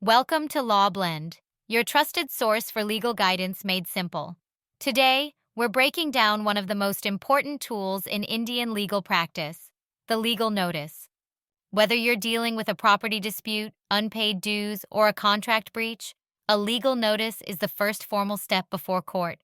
Welcome to Law Blend, your trusted source for legal guidance made simple. Today, we're breaking down one of the most important tools in Indian legal practice, the legal notice. Whether you're dealing with a property dispute, unpaid dues, or a contract breach, a legal notice is the first formal step before court.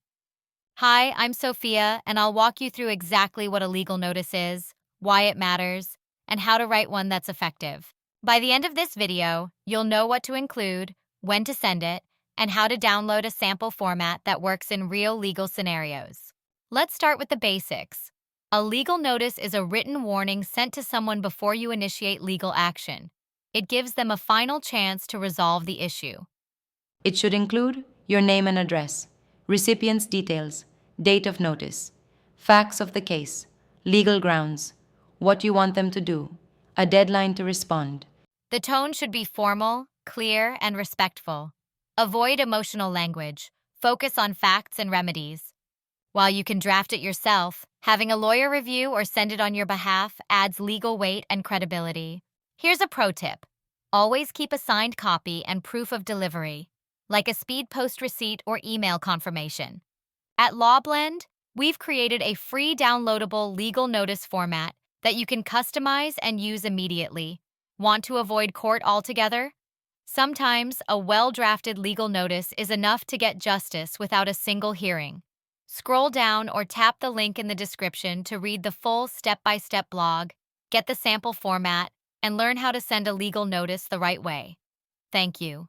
Hi, I'm Sophia, and I'll walk you through exactly what a legal notice is, why it matters, and how to write one that's effective. By the end of this video, you'll know what to include, when to send it, and how to download a sample format that works in real legal scenarios. Let's start with the basics. A legal notice is a written warning sent to someone before you initiate legal action. It gives them a final chance to resolve the issue. It should include your name and address, recipient's details, date of notice, facts of the case, legal grounds, what you want them to do, a deadline to respond. The tone should be formal, clear, and respectful. Avoid emotional language. Focus on facts and remedies. While you can draft it yourself, having a lawyer review or send it on your behalf adds legal weight and credibility. Here's a pro tip. Always keep a signed copy and proof of delivery, like a speed post receipt or email confirmation. At LawBlend, we've created a free downloadable legal notice format that you can customize and use immediately. Want to avoid court altogether? Sometimes a well-drafted legal notice is enough to get justice without a single hearing. Scroll down or tap the link in the description to read the full step-by-step blog, get the sample format, and learn how to send a legal notice the right way. Thank you.